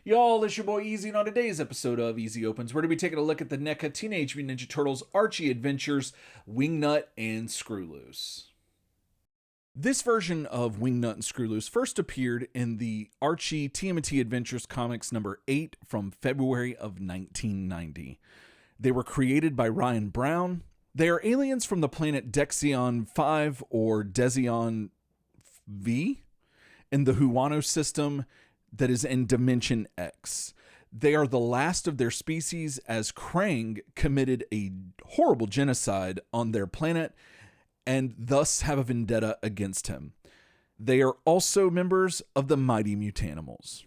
Y'all, it's your boy Easy, and on today's episode of Easy Opens, we're going to be taking a look at the Neca Teenage Mutant Ninja Turtles Archie adventures, Wingnut and Screwloose. This version of Wingnut and Screwloose first appeared in the Archie TMNT Adventures Comics number 8 from February of 1990. They were created by Ryan Brown. They are aliens from the planet Dexion 5 or Dezion V in the Huano system that is in Dimension X. They are the last of their species as Krang committed a horrible genocide on their planet and thus have a vendetta against him. They are also members of the Mighty Mutanimals.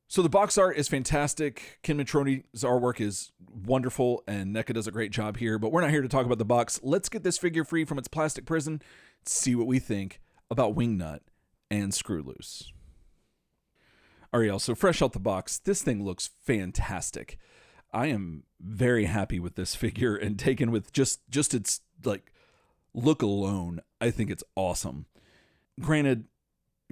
So the box art is fantastic. Ken Matroni's artwork is wonderful, and Neca does a great job here, but we're not here to talk about the box. Let's get this figure free from its plastic prison, see what we think about Wingnut and Screwloose. All right, y'all, so fresh out the box, this thing looks fantastic. I am very happy with this figure, and taken with just its like look alone, I think it's awesome. Granted,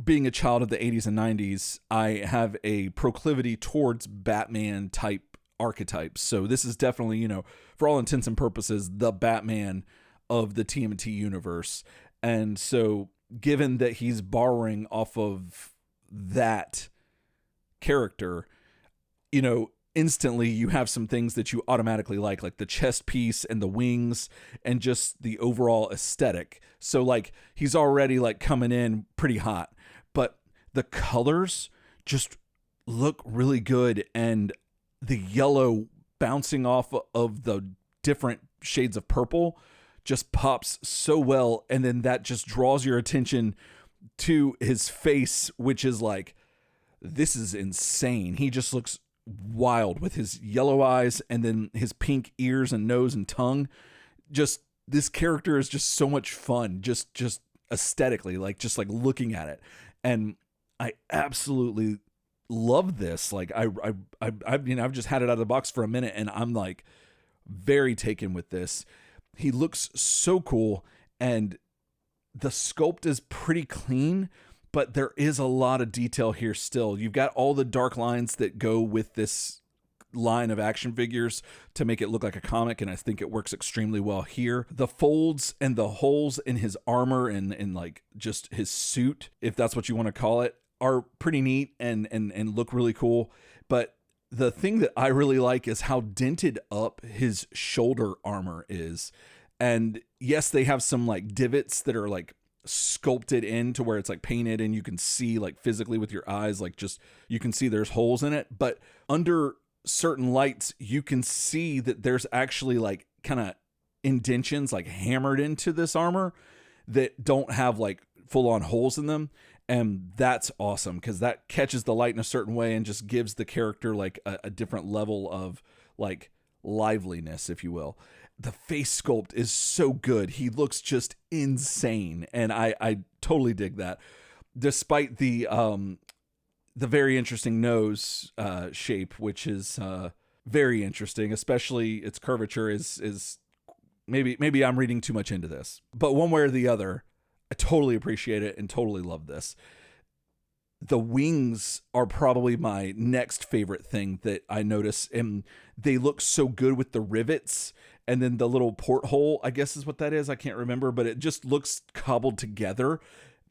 being a child of the 80s and 90s, I have a proclivity towards Batman type archetypes. So this is definitely, for all intents and purposes, the Batman of the TMNT universe. And so given that he's borrowing off of that character, instantly you have some things that you automatically like the chest piece and the wings and just the overall aesthetic. So like he's already like coming in pretty hot, but the colors just look really good, and the yellow bouncing off of the different shades of purple just pops so well, and then that just draws your attention to his face, which is like, this is insane. He just looks wild with his yellow eyes and then his pink ears and nose and tongue. Just this character is just so much fun, just aesthetically, just looking at it. And I absolutely love this. Like I've just had it out of the box for a minute, and I'm like very taken with this. He looks so cool, and the sculpt is pretty clean, but there is a lot of detail here still. You've got all the dark lines that go with this line of action figures to make it look like a comic, and I think it works extremely well here. The folds and the holes in his armor and like just his suit, if that's what you want to call it, are pretty neat and look really cool. But the thing that I really like is how dented up his shoulder armor is. And yes, they have some like divots that are like sculpted in to where it's like painted, and you can see like physically with your eyes, like just you can see there's holes in it, but under certain lights you can see that there's actually like kind of indentions like hammered into this armor that don't have like full-on holes in them. And that's awesome because that catches the light in a certain way and just gives the character like a different level of like liveliness, if you will. The face sculpt is so good. He looks just insane, and I totally dig that. Despite the very interesting nose shape, which is very interesting, especially its curvature is maybe I'm reading too much into this. But one way or the other, I totally appreciate it and totally love this. The wings are probably my next favorite thing that I notice, and they look so good with the rivets and then the little porthole, I guess is what that is. I can't remember, but it just looks cobbled together,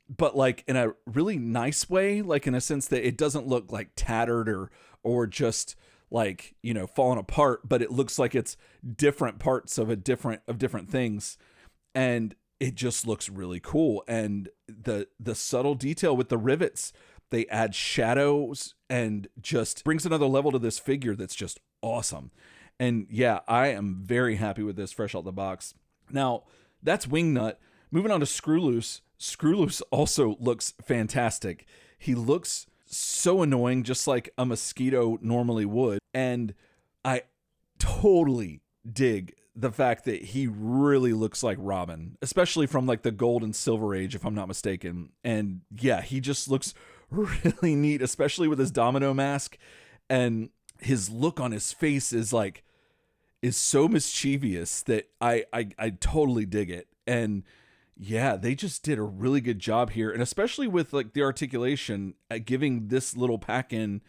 but like in a really nice way, like in a sense that it doesn't look like tattered or just like, falling apart, but it looks like it's different parts of different things. And it just looks really cool. And the subtle detail with the rivets, they add shadows and just brings another level to this figure that's just awesome. And yeah, I am very happy with this fresh out the box. Now, that's Wingnut. Moving on to Screwloose. Screwloose also looks fantastic. He looks so annoying, just like a mosquito normally would. And I totally dig the fact that he really looks like Robin, especially from like the gold and silver age, if I'm not mistaken. And yeah, he just looks really neat, especially with his domino mask, and his look on his face is so mischievous that I totally dig it. And yeah, they just did a really good job here, and especially with like the articulation, giving this little pack in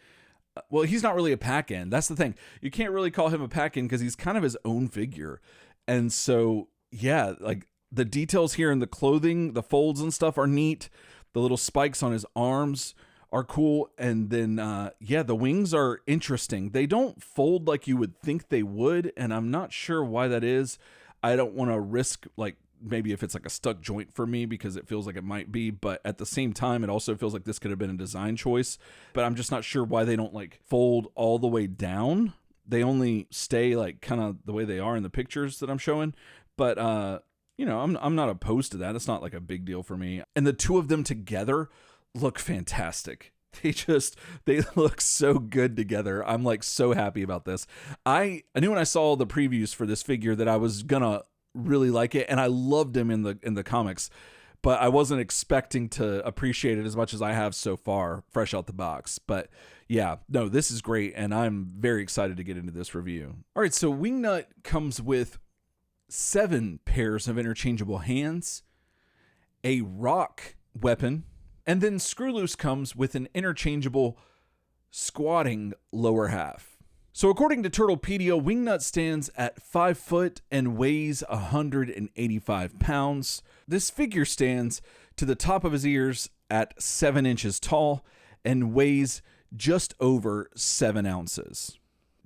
Well, he's not really a pack-in. That's the thing. You can't really call him a pack-in because he's kind of his own figure. And so, yeah, like the details here in the clothing, the folds and stuff are neat. The little spikes on his arms are cool. And then, yeah, the wings are interesting. They don't fold like you would think they would, and I'm not sure why that is. I don't want to risk, like, maybe if it's like a stuck joint for me, because it feels like it might be, but at the same time, it also feels like this could have been a design choice, but I'm just not sure why they don't like fold all the way down. They only stay like kind of the way they are in the pictures that I'm showing. But, you know, I'm not opposed to that. It's not like a big deal for me. And the two of them together look fantastic. They look so good together. I'm like so happy about this. I knew when I saw the previews for this figure that I was gonna really like it, and I loved him in the comics, but I wasn't expecting to appreciate it as much as I have so far, fresh out the box. But yeah, no, this is great, and I'm very excited to get into this review. All right, so Wingnut comes with 7 pairs of interchangeable hands, a rock weapon, and then Screwloose comes with an interchangeable squatting lower half. So according to Turtlepedia, Wingnut stands at 5 foot and weighs 185 pounds. This figure stands to the top of his ears at 7 inches tall and weighs just over 7 ounces.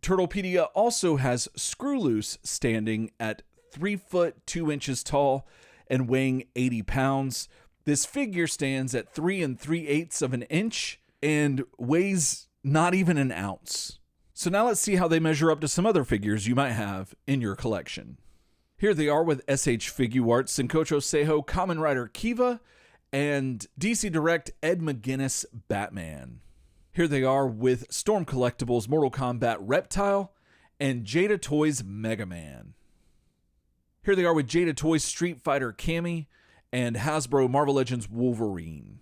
Turtlepedia also has Screwloose standing at 3 foot 2 inches tall and weighing 80 pounds. This figure stands at 3 3/8 of an inch and weighs not even an ounce. So now let's see how they measure up to some other figures you might have in your collection. Here they are with SH Figuarts, Senkocho Seiho, Kamen Rider Kiva, and DC Direct Ed McGuinness Batman. Here they are with Storm Collectibles Mortal Kombat Reptile and Jada Toys Mega Man. Here they are with Jada Toys Street Fighter Cammy and Hasbro Marvel Legends Wolverine.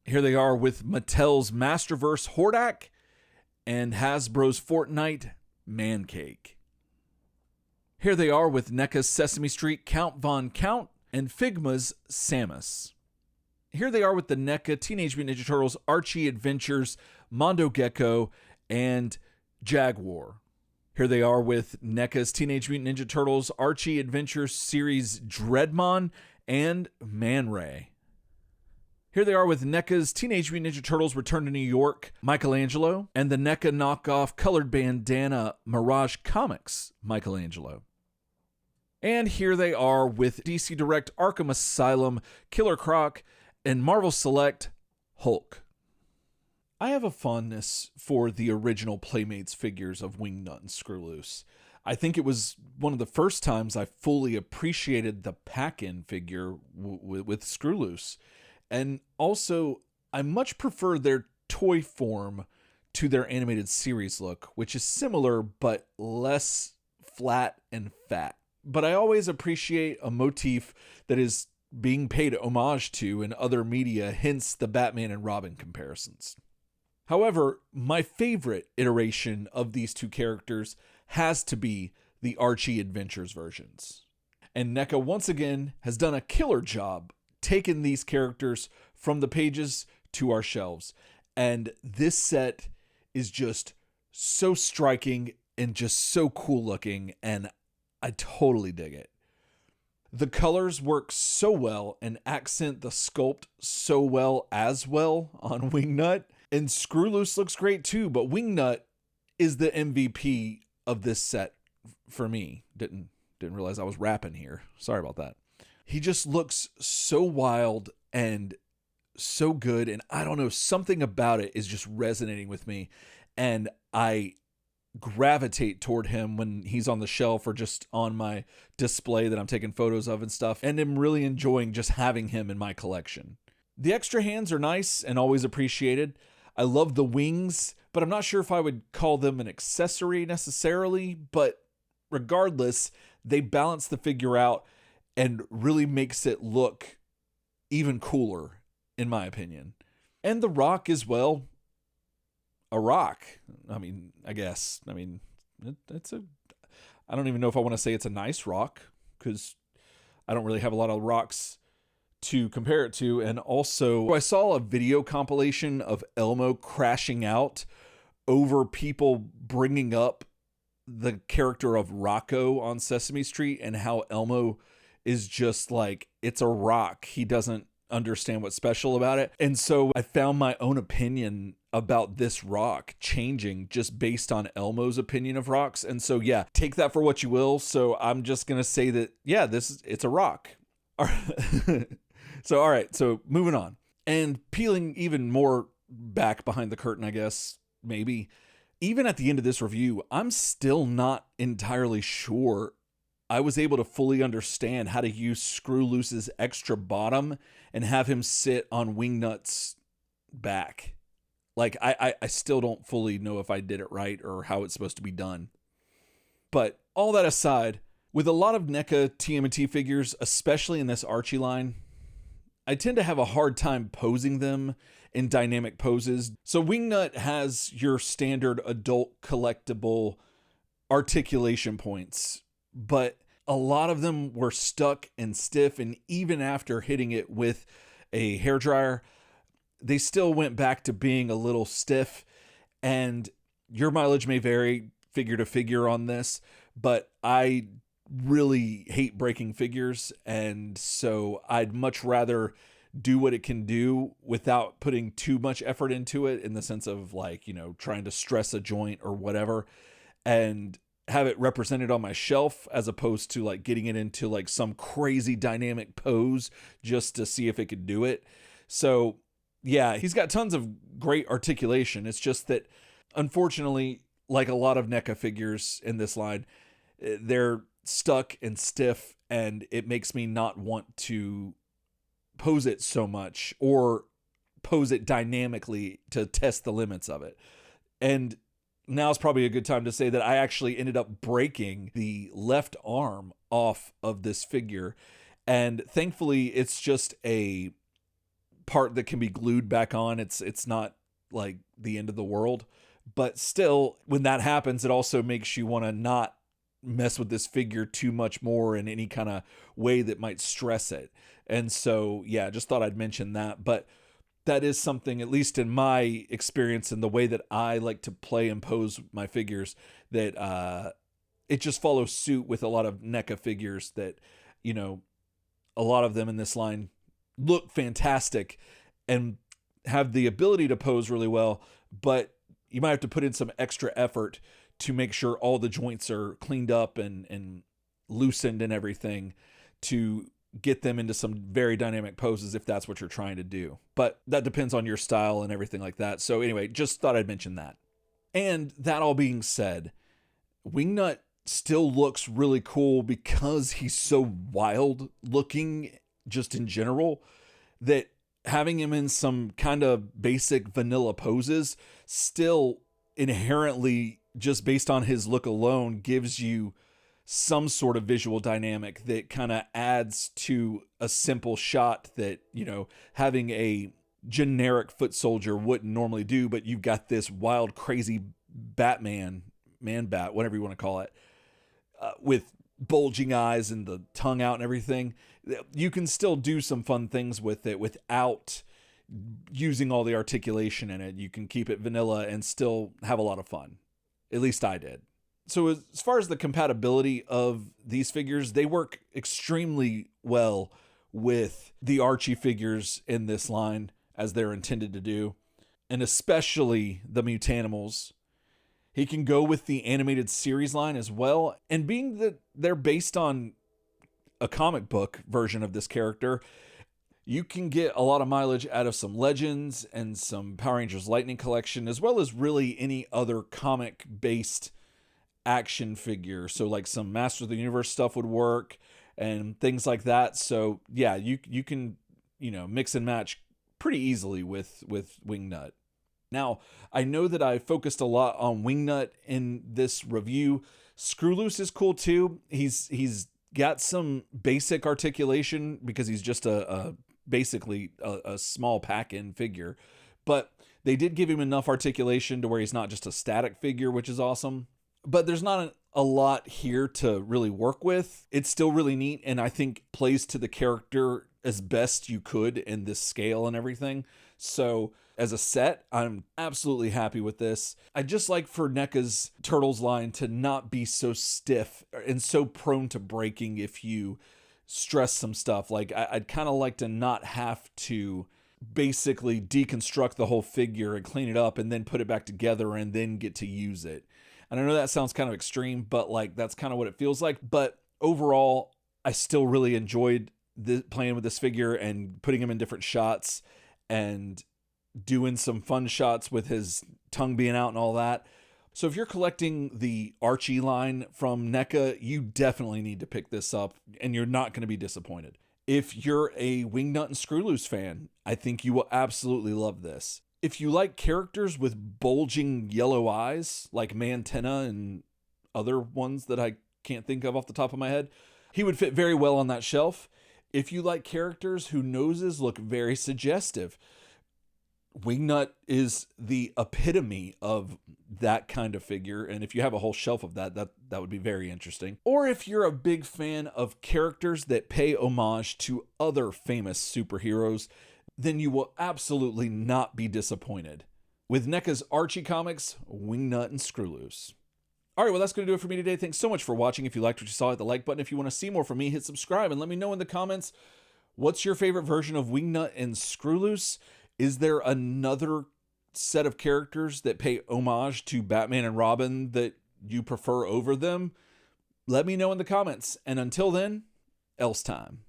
Here they are with Mattel's Masterverse Hordak and Hasbro's Fortnite Mancake. Here they are with NECA's Sesame Street Count Von Count and Figma's Samus. Here they are with the NECA Teenage Mutant Ninja Turtles Archie Adventures Mondo Gecko and Jaguar. Here they are with NECA's Teenage Mutant Ninja Turtles Archie Adventures series Dreadmon and Man Ray. Here they are with NECA's Teenage Mutant Ninja Turtles Return to New York, Michelangelo, and the NECA knockoff colored bandana Mirage Comics, Michelangelo. And here they are with DC Direct Arkham Asylum, Killer Croc, and Marvel Select Hulk. I have a fondness for the original Playmates figures of Wingnut and Screwloose. I think it was one of the first times I fully appreciated the pack-in figure with Screwloose. And also, I much prefer their toy form to their animated series look, which is similar but less flat and fat. But I always appreciate a motif that is being paid homage to in other media, hence the Batman and Robin comparisons. However, my favorite iteration of these two characters has to be the Archie Adventures versions. And NECA once again has done a killer job taking these characters from the pages to our shelves. And this set is just so striking and just so cool looking, and I totally dig it. The colors work so well and accent the sculpt so well as well on Wingnut. And Screwloose looks great too, but Wingnut is the MVP of this set for me. Didn't realize I was rapping here. Sorry about that. He just looks so wild and so good, and I don't know, something about it is just resonating with me, and I gravitate toward him when he's on the shelf or just on my display that I'm taking photos of and stuff, and I'm really enjoying just having him in my collection. The extra hands are nice and always appreciated. I love the wings, but I'm not sure if I would call them an accessory necessarily, but regardless, they balance the figure out and really makes it look even cooler, in my opinion. And the rock as well, a rock. I mean, I guess. I mean, I don't even know if I want to say it's a nice rock, because I don't really have a lot of rocks to compare it to. And also, I saw a video compilation of Elmo crashing out over people bringing up the character of Rocco on Sesame Street and how Elmo is just like, it's a rock. He doesn't understand what's special about it. And so I found my own opinion about this rock changing just based on Elmo's opinion of rocks. And so, yeah, take that for what you will. So I'm just going to say that, yeah, it's a rock. All right. So moving on and peeling even more back behind the curtain, I guess, maybe. Even at the end of this review, I'm still not entirely sure I was able to fully understand how to use Screwloose's extra bottom and have him sit on Wingnut's back. Like, I still don't fully know if I did it right or how it's supposed to be done. But all that aside, with a lot of NECA TMNT figures, especially in this Archie line, I tend to have a hard time posing them in dynamic poses. So Wingnut has your standard adult collectible articulation points, but a lot of them were stuck and stiff, and even after hitting it with a hairdryer, they still went back to being a little stiff. And your mileage may vary figure to figure on this, but I really hate breaking figures, and so I'd much rather do what it can do without putting too much effort into it, in the sense of, like, you know, trying to stress a joint or whatever, and have it represented on my shelf, as opposed to like getting it into like some crazy dynamic pose just to see if it could do it. So yeah, he's got tons of great articulation. It's just that, unfortunately, like a lot of NECA figures in this line, they're stuck and stiff, and it makes me not want to pose it so much or pose it dynamically to test the limits of it. And now's probably a good time to say that I actually ended up breaking the left arm off of this figure. And thankfully, it's just a part that can be glued back on. It's not like the end of the world. But still, when that happens, it also makes you want to not mess with this figure too much more in any kind of way that might stress it. And so, yeah, just thought I'd mention that. But that is something, at least in my experience and the way that I like to play and pose my figures, that it just follows suit with a lot of NECA figures that, you know, a lot of them in this line look fantastic and have the ability to pose really well, but you might have to put in some extra effort to make sure all the joints are cleaned up and loosened and everything to get them into some very dynamic poses if that's what you're trying to do. But that depends on your style and everything like that. So anyway, just thought I'd mention that. And that all being said, Wingnut still looks really cool because he's so wild looking just in general, that having him in some kind of basic vanilla poses still inherently, just based on his look alone, gives you some sort of visual dynamic that kind of adds to a simple shot that, you know, having a generic foot soldier wouldn't normally do. But you've got this wild, crazy Batman, man-bat, whatever you want to call it, with bulging eyes and the tongue out and everything. You can still do some fun things with it without using all the articulation in it. You can keep it vanilla and still have a lot of fun. At least I did. So as far as the compatibility of these figures, they work extremely well with the Archie figures in this line, as they're intended to do, and especially the Mutanimals. He can go with the animated series line as well, and being that they're based on a comic book version of this character, you can get a lot of mileage out of some Legends and some Power Rangers Lightning Collection, as well as really any other comic-based action figure. So like some Master of the Universe stuff would work and things like that. So yeah, you can, you know, mix and match pretty easily with Wingnut. Now, I know that I focused a lot on Wingnut in this review. Screwloose is cool too. He's got some basic articulation because he's just basically a small pack-in figure, but they did give him enough articulation to where he's not just a static figure, which is awesome. But there's not a lot here to really work with. It's still really neat, and I think plays to the character as best you could in this scale and everything. So as a set, I'm absolutely happy with this. I just like for NECA's Turtles line to not be so stiff and so prone to breaking if you stress some stuff. Like, I'd kind of like to not have to basically deconstruct the whole figure and clean it up and then put it back together and then get to use it. And I know that sounds kind of extreme, but like that's kind of what it feels like. But overall, I still really enjoyed playing with this figure and putting him in different shots and doing some fun shots with his tongue being out and all that. So if you're collecting the Archie line from NECA, you definitely need to pick this up and you're not going to be disappointed. If you're a Wingnut and Screwloose fan, I think you will absolutely love this. If you like characters with bulging yellow eyes, like Mantenna and other ones that I can't think of off the top of my head, he would fit very well on that shelf. If you like characters whose noses look very suggestive, Wingnut is the epitome of that kind of figure, and if you have a whole shelf of that would be very interesting. Or if you're a big fan of characters that pay homage to other famous superheroes, then you will absolutely not be disappointed with NECA's Archie comics, Wingnut and Screwloose. All right, well, that's going to do it for me today. Thanks so much for watching. If you liked what you saw, hit the like button. If you want to see more from me, hit subscribe, and let me know in the comments, what's your favorite version of Wingnut and Screwloose? Is there another set of characters that pay homage to Batman and Robin that you prefer over them? Let me know in the comments. And until then, else time.